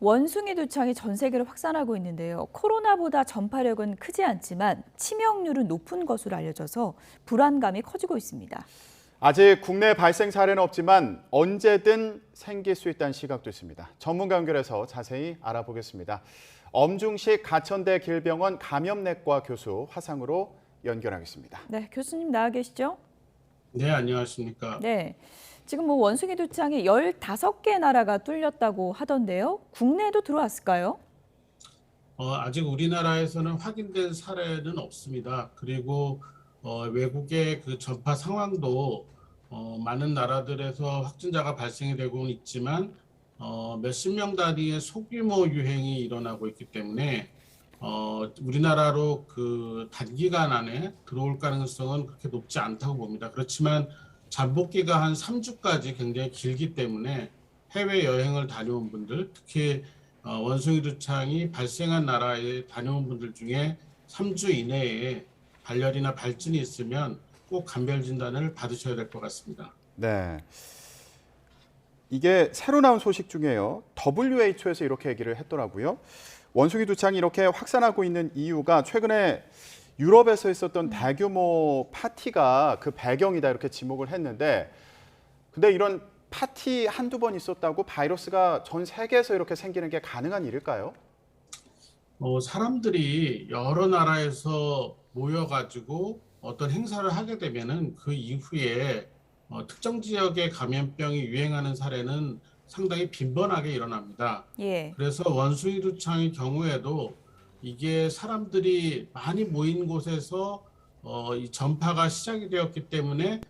원숭이 두창이 전 세계로 확산하고 있는데요. 코로나보다 전파력은 크지 않지만 치명률은 높은 것으로 알려져서 불안감이 커지고 있습니다. 아직 국내 발생 사례는 없지만 언제든 생길 수 있다는 시각도 있습니다. 전문가 연결해서 자세히 알아보겠습니다. 엄중식 가천대 길병원 감염내과 교수 화상으로 연결하겠습니다. 네, 교수님 나와 계시죠? 네, 안녕하십니까. 네. 지금 원숭이 두창이 15개 나라가 뚫렸다고 하던데요. 국내에도 들어왔을까요? 아직 우리나라에서는 확인된 사례는 없습니다. 그리고 외국의 그 전파 상황도 많은 나라들에서 확진자가 발생이 되고는 있지만 몇십 명 단위의 소규모 유행이 일어나고 있기 때문에 우리나라로 그 단기간 안에 들어올 가능성은 그렇게 높지 않다고 봅니다. 그렇지만 잠복기가 한 3주까지 굉장히 길기 때문에 해외 여행을 다녀온 분들, 특히 원숭이 두창이 발생한 나라에 다녀온 분들 중에 3주 이내에 발열이나 발진이 있으면 꼭 감별 진단을 받으셔야 될 것 같습니다. 네. 이게 새로 나온 소식 중에요. WHO에서 이렇게 얘기를 했더라고요. 원숭이 두창이 이렇게 확산하고 있는 이유가 최근에 유럽에서 있었던 대규모 파티가 그 배경이다 이렇게 지목을 했는데, 근데 이런 파티 한두 번 있었다고 바이러스가 전 세계에서 이렇게 생기는 게 가능한 일일까요? 사람들이 여러 나라에서 모여가지고 어떤 행사를 하게 되면은 그 이후에 특정 지역의 감염병이 유행하는 사례는 상당히 빈번하게 일어납니다. 예. 그래서 원숭이 두창의 경우에도 이게 사람들이 많이 모인 곳에서 이 전파가 시작이 되었기 때문에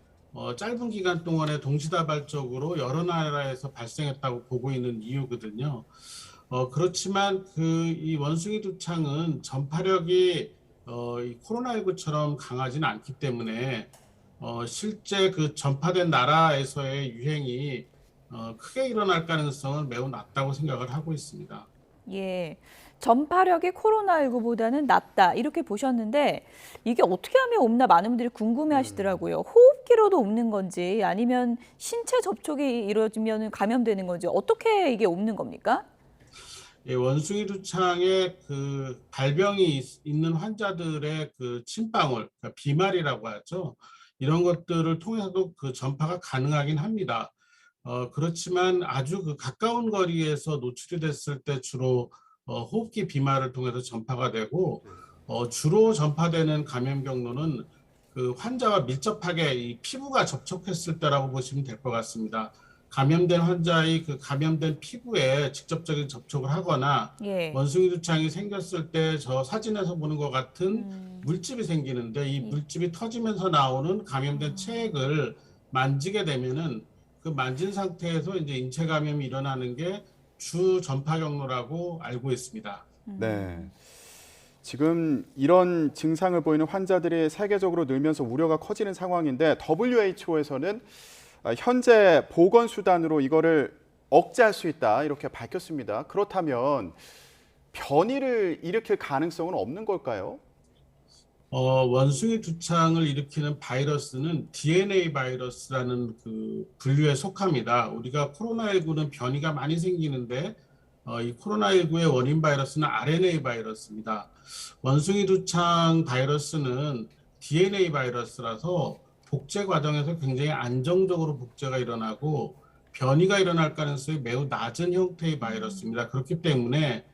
짧은 기간 동안에 동시다발적으로 여러 나라에서 발생했다고 보고 있는 이유거든요. 그렇지만 이 원숭이 두창은 전파력이 이 코로나19처럼 강하지는 않기 때문에 실제 그 전파된 나라에서의 유행이 크게 일어날 가능성은 매우 낮다고 생각을 하고 있습니다. 예. 전파력이 코로나19보다는 낮다 이렇게 보셨는데 이게 어떻게 하면 옵나 많은 분들이 궁금해 하시더라고요. 호흡기로도 옵는 건지 아니면 신체 접촉이 이루어지면 감염되는 건지 어떻게 이게 옵는 겁니까? 예, 원숭이 두창에 그 발병이 있는 환자들의 그 침방울, 그러니까 비말이라고 하죠. 이런 것들을 통해서도 그 전파가 가능하긴 합니다. 그렇지만 아주 그 가까운 거리에서 노출이 됐을 때 주로 호흡기 비말을 통해서 전파가 되고 주로 전파되는 감염 경로는 그 환자와 밀접하게 이 피부가 접촉했을 때라고 보시면 될 것 같습니다. 감염된 환자의 그 감염된 피부에 직접적인 접촉을 하거나 예. 원숭이 두창이 생겼을 때 저 사진에서 보는 것 같은 물집이 생기는데 이 물집이 터지면서 나오는 감염된 체액을 만지게 되면은 그 만진 상태에서 이제 인체 감염이 일어나는 게 주 전파 경로라고 알고 있습니다. 네. 지금 이런 증상을 보이는 환자들이 세계적으로 늘면서 우려가 커지는 상황인데 WHO에서는 현재 보건 수단으로 이거를 억제할 수 있다 이렇게 밝혔습니다. 그렇다면 변이를 일으킬 가능성은 없는 걸까요? 원숭이 두창을 일으키는 바이러스는 DNA 바이러스라는 그 분류에 속합니다. 우리가 코로나19는 변이가 많이 생기는데 이 코로나19의 원인 바이러스는 RNA 바이러스입니다. 원숭이 두창 바이러스는 DNA 바이러스라서 복제 과정에서 굉장히 안정적으로 복제가 일어나고 변이가 일어날 가능성이 매우 낮은 형태의 바이러스입니다. 그렇기 때문에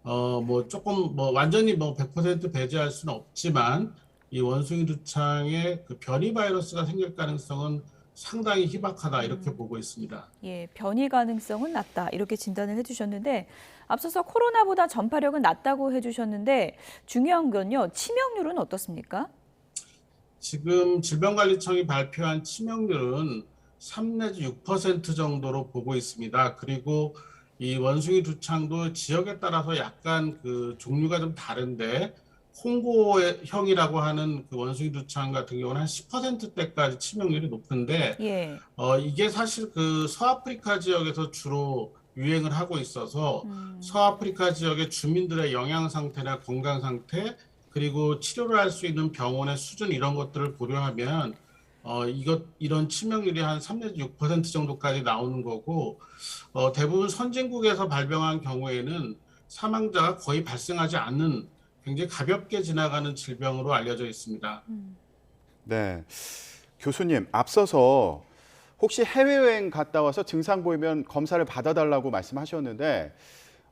뭐 조금 뭐 완전히 뭐 100% 배제할 수는 없지만 이 원숭이 두창에 그 변이 바이러스가 생길 가능성은 상당히 희박하다 이렇게 보고 있습니다. 예, 변이 가능성은 낮다 이렇게 진단을 해주셨는데 앞서서 코로나보다 전파력은 낮다고 해주셨는데 중요한 건요. 치명률은 어떻습니까? 지금 질병관리청이 발표한 치명률은 3 내지 6% 정도로 보고 있습니다. 그리고 이 원숭이 두창도 지역에 따라서 약간 그 종류가 좀 다른데 홍고형이라고 하는 그 원숭이 두창 같은 경우는 한 10%대까지 치명률이 높은데 예. 이게 사실 그 서아프리카 지역에서 주로 유행을 하고 있어서 서아프리카 지역의 주민들의 영양 상태나 건강 상태 그리고 치료를 할 수 있는 병원의 수준 이런 것들을 고려하면 이런 치명률이 한 3 내지 6% 정도까지 나오는 거고, 대부분 선진국에서 발병한 경우에는 사망자가 거의 발생하지 않는 굉장히 가볍게 지나가는 질병으로 알려져 있습니다. 네. 교수님, 앞서서 혹시 해외여행 갔다 와서 증상 보이면 검사를 받아달라고 말씀하셨는데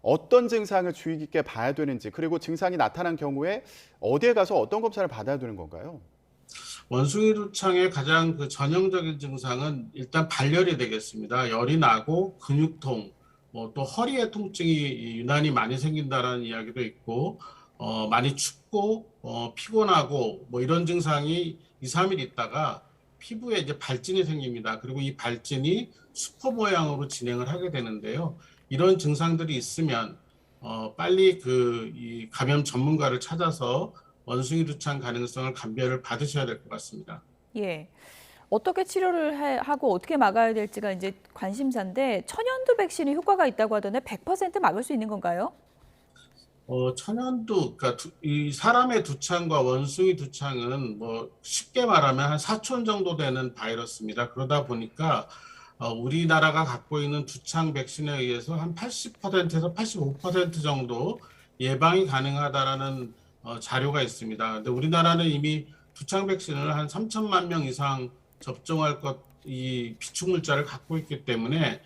어떤 증상을 주의 깊게 봐야 되는지, 그리고 증상이 나타난 경우에 어디에 가서 어떤 검사를 받아야 되는 건가요? 원숭이 두창의 가장 그 전형적인 증상은 일단 발열이 되겠습니다. 열이 나고 근육통, 또 허리에 통증이 유난히 많이 생긴다라는 이야기도 있고, 많이 춥고 피곤하고 뭐 이런 증상이 2, 3일 있다가 피부에 이제 발진이 생깁니다. 그리고 이 발진이 수포 모양으로 진행을 하게 되는데요. 이런 증상들이 있으면 빨리 이 감염 전문가를 찾아서 원숭이 두창 가능성을 감별을 받으셔야 될 것 같습니다. 예. 어떻게 치료를 하고 어떻게 막아야 될지가 이제 관심사인데 천연두 백신이 효과가 있다고 하던데 100% 막을 수 있는 건가요? 천연두, 그러니까 이 사람의 두창과 원숭이 두창은 뭐 쉽게 말하면 한 4촌 정도 되는 바이러스입니다. 그러다 보니까 우리나라가 갖고 있는 두창 백신에 의해서 한 80%에서 85% 정도 예방이 가능하다라는 자료가 있습니다. 근데 우리나라는 이미 두창 백신을 한 3천만 명 이상 접종할 이 비축 물자를 갖고 있기 때문에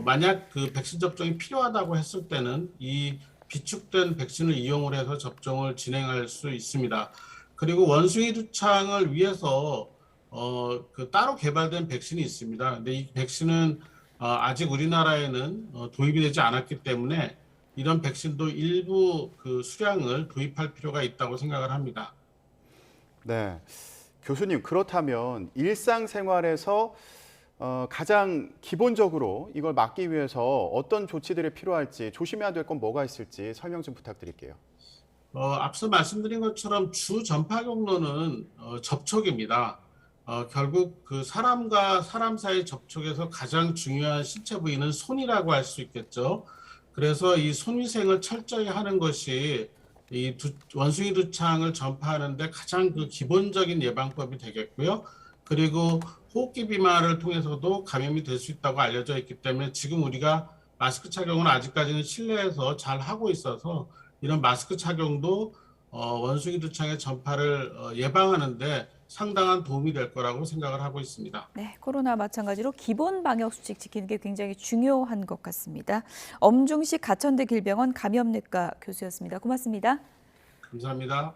만약 그 백신 접종이 필요하다고 했을 때는 이 비축된 백신을 이용을 해서 접종을 진행할 수 있습니다. 그리고 원숭이 두창을 위해서 따로 개발된 백신이 있습니다. 근데 이 백신은 아직 우리나라에는 도입이 되지 않았기 때문에 이런 백신도 일부 그 수량을 도입할 필요가 있다고 생각을 합니다. 네. 교수님, 그렇다면 일상생활에서 가장 기본적으로 이걸 막기 위해서 어떤 조치들이 필요할지, 조심해야 될 건 뭐가 있을지 설명 좀 부탁드릴게요. 앞서 말씀드린 것처럼 주 전파 경로는 접촉입니다. 결국 그 사람과 사람 사이 접촉에서 가장 중요한 신체 부위는 손이라고 할 수 있겠죠. 그래서 이 손위생을 철저히 하는 것이 원숭이 두창을 전파하는데 가장 그 기본적인 예방법이 되겠고요. 그리고 호흡기 비말을 통해서도 감염이 될 수 있다고 알려져 있기 때문에 지금 우리가 마스크 착용을 아직까지는 실내에서 잘 하고 있어서 이런 마스크 착용도 원숭이 두창의 전파를 예방하는데 상당한 도움이 될 거라고 생각을 하고 있습니다. 네, 코로나 마찬가지로 기본 방역 수칙 지키는 게 굉장히 중요한 것 같습니다. 엄중식 가천대 길병원 감염내과 교수였습니다. 고맙습니다. 감사합니다.